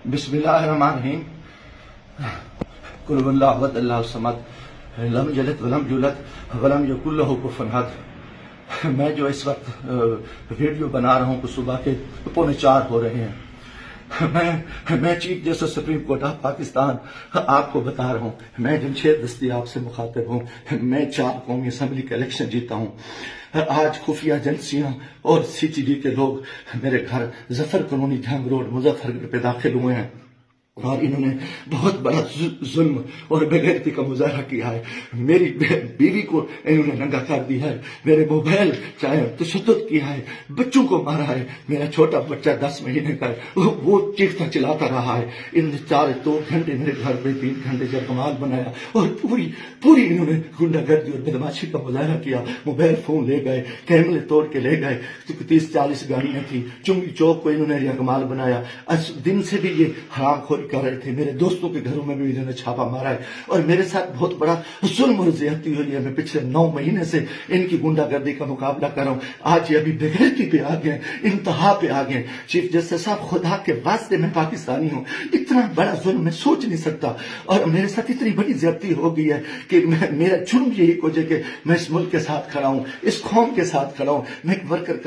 बिस्मिल्लाहिर्रहमानिर्रहीम। कुल हुवल्लाहु अहद अल्लाहु समद लम यलिद वलम यूलद वलम यकुल लहू कुफुवन अहद। मैं जो इस वक्त वीडियो बना रहा हूँ, सुबह के 3:45 हो रहे हैं। मैं chief justice supreme court of Pakistan आपको बता रहा हूँ, मैं जमशेद दस्तयाब से मुखातिब हूँ। मैं 4 कौमी असम्बली का इलेक्शन जीता हूँ। आज खुफिया एजेंसियां और CTD के लोग मेरे घर जफर कॉलोनी जंग रोड मुजफ्फरगढ़ पे दाखिल हुए हैं और इन्होंने बहुत बड़ा जुल्म और बेगैरती का मुजाहरा किया है। मेरी बीवी को इन्होंने नंगा कर दिया है, मेरे मोबाइल चाहे तशद्दुद किया है, बच्चों को मारा है। मेरा छोटा बच्चा 10 महीने का है, वो चीखता चिल्लाता रहा है। इन्होंने 2 घंटे मेरे घर पे 3 घंटे जगमाल बनाया और पूरी इन्होंने गुंडागर्दी और बदमाशी का मुजाहरा किया। मोबाइल फोन ले गए, कैमरे तोड़ के ले गए। 30-40 गाड़ियां थी। चुंगी चौक को इन्होंने जगमाल बनाया। दिन से भी ये हरामखोरी कर रहे थे। मेरे दोस्तों के घरों में भी इन्होंने छापा मारा है और मेरे साथ बहुत बड़ा जुल्म और ज्यादती हुई है। मैं पिछले 9 महीने से इनकी गुंडागर्दी का मुकाबला कर रहा हूँ। आज ये अभी बेगैरती पे आ गए, इंतहा पे आ गए। चीफ जस्टिस साहब, खुदा के वास्ते मैं पाकिस्तानी हूँ, इतना बड़ा जुल्म मैं सोच नहीं सकता और मेरे साथ इतनी बड़ी ज्यादती हो गई है कि मेरा जुर्म यही को कि मैं इस मुल्क के साथ खड़ा हूँ, इस कौम के साथ खड़ा हूँ। मैं एक वर्कर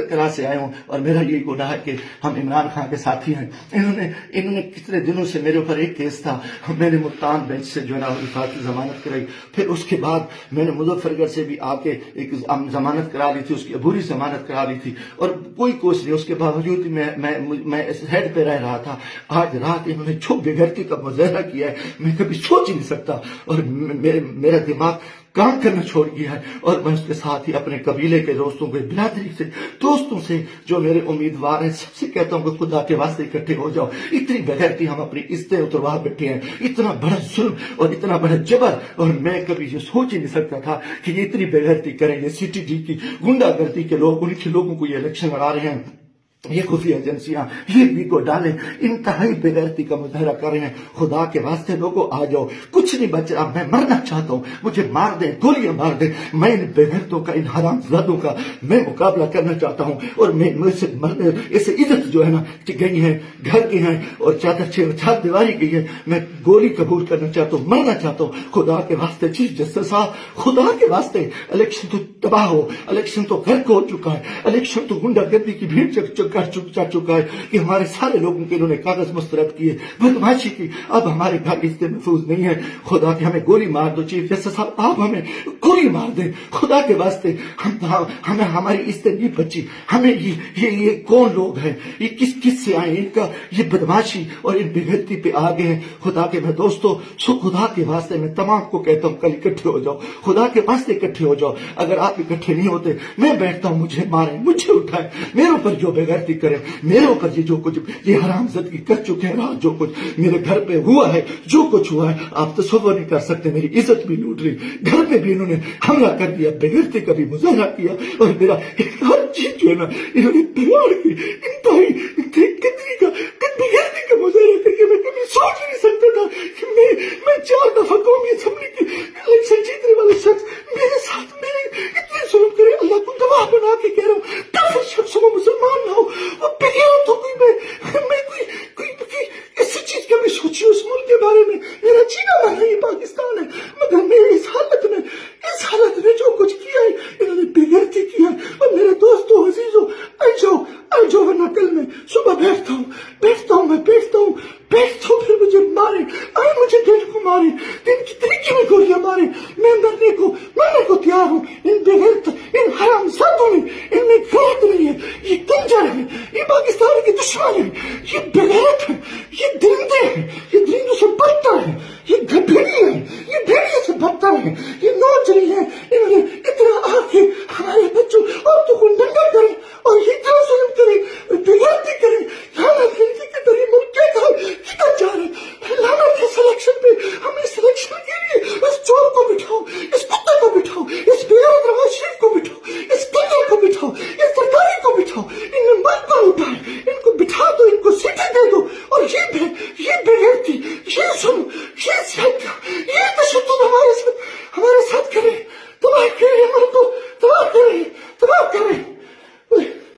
क्लास से आया हूँ और मेरा यही गुनाह है कि हम इमरान खान के साथी हैं। इन्होंने कितने दिनों से मेरे ऊपर एक केस था, मैंने मुल्तान बेंच से जो है ना हिफाजती जमानत कराई। फिर उसके बाद मैंने मुजफ्फरगढ़ से भी आके एक जमानत करा ली थी, उसकी अबूरी जमानत करा ली थी और कोई कोशिश नहीं। उसके बावजूद मैं हेड पे रह रहा था। आज रात इन्होंने जो बेगैरती का मुजाहरा किया है, मैं कभी सोच ही नहीं सकता और मेरा दिमाग काम करना छोड़ गया है। और मैं उसके साथ ही अपने कबीले के दोस्तों के बिरादरी से दोस्तों से जो मेरे उम्मीदवार हैं सबसे कहता हूँ कि खुदा के वास्ते इकट्ठे हो जाओ। इतनी बेगैरती हम अपनी इज्जतें उतरवा बैठे हैं, इतना बड़ा जुल्म और इतना बड़ा जबर, और मैं कभी ये सोच ही नहीं सकता था कि ये इतनी बेगैरती करेंगे। CTD की गुंडागर्दी के लोग, उनके लोगों को ये इलेक्शन लड़ा रहे हैं। ये खुफिया एजेंसियां ये वीडियो डाले, इंतहाई बेगैरती का मुजाहरा कर रहे हैं। खुदा के वास्ते लोगों आ जाओ, कुछ नहीं बच रहा। मैं मरना चाहता हूँ, मुझे मार दे, गोलियां मार दे। मैं इन बेगैरतों का, इन हरामजादों का मैं मुकाबला करना चाहता हूँ और मैं मुझसे मरने, इससे इज्जत जो है ना गई है, घर की है और चार दीवारी गई है। मैं गोली कबूल करना चाहता हूँ, मरना चाहता हूँ। खुदा के वास्ते चीफ जस्टिस साहब, खुदा के वास्ते इलेक्शन तो तबाह हो, इलेक्शन तो गर्क हो चुका है, इलेक्शन तो गुंडागर्दी की भीड़ जा चुका है कि हमारे सारे लोगों के इन्होंने कागज मुस्तरद किए, बदमाशी की। अब हमारे घर इज्जत महफूज नहीं है। खुदा के हमें गोली मार दो चीफ जस्टिस साहब, आप हमें गोली मार दें खुदा के वास्ते। हमें हमारी इज्जत नहीं बची। हमें ये कौन लोग हैं, ये किस से आए, इनका ये बदमाशी और इन बेगैरती पे आ गए हैं। खुदा के मैं दोस्तों, खुदा के वास्ते मैं तमाम को कहता हूँ कल इकट्ठे हो जाओ, खुदा के वास्ते इकट्ठे हो जाओ। अगर आप इकट्ठे नहीं होते, मैं बैठता हूँ, मुझे मारे, मुझे उठाए, मेरे ऊपर जो बेगैरती करे, मेरे ऊपर ये जो कुछ ये हरामजादगी कर चुके हैं, रात जो कुछ मेरे घर पे हुआ है, जो कुछ हुआ है, आप तसव्वुर नहीं कर सकते। मेरी इज्जत भी लूट रही, घर में भी इन्होंने हमला कर दिया, बेगैरती का भी मुजाहरा किया और मेरा हर चीज जो है ना इन्होंने बिगाड़ की। इंतहाई बेगैरती का मुजाहरा करके मैं कभी सोच नहीं सकता था कि मैं 4 दफा कौमी असेंबली की इलेक्शन जीतने वाले शख्स मेरे साथ मेरे इतने जुल्म करे। अल्लाह को गवाह बना के कह रहा हूँ, काफिर शख्स हो, मुसलमान ना हो, वो बेगैरत हो कोई, मैं कोई ऐसी चीज कभी सोची उस मुल्क के बारे में। मेरा जीना मरना ये पाकिस्तान है, मगर मेरे इस हालत में जो कुछ किया है, इन्होंने बेगैरती किया है। और मेरे दोस्तों अजीजों, आ जाओ वरना कल मैं सुबह बैठता हूँ, फिर मुझे मारे, मुझे दिन को मारे, दिन की तरीके में गोलियां मारे। मैं मरने को तैयार हूँ। इन बेगैरत, इन हरामजादों में, इनमें गैरत नहीं है, ये कंजर है, ये पाकिस्तान के दुश्मन है, ये बेगैरत है, ये दरिंदे हैं, ये दरिंदों से बदतर है, ये भेड़िए हैं, ये भेड़िए से बदतर है, ये नौजरी है। इन्होंने इतना आके हमारे बच्चों औरतों को नंगा करे और ये इतना जुल्म करे, बेगैरती करे। लानत है इनकी कि तेरी मुल्क किधर जा रहे हैं। लानत है सिलेक्शन पे। हमें सिलेक्शन के लिए इस चोर को बिठाओ, इस कुत्ते को बिठाओ, इस बेगैरत नवाज शरीफ को बिठाओ, इस कंजर को बिठाओ, इस सरकारी को बिठाओ। इन्हें मुल्क को उठाए,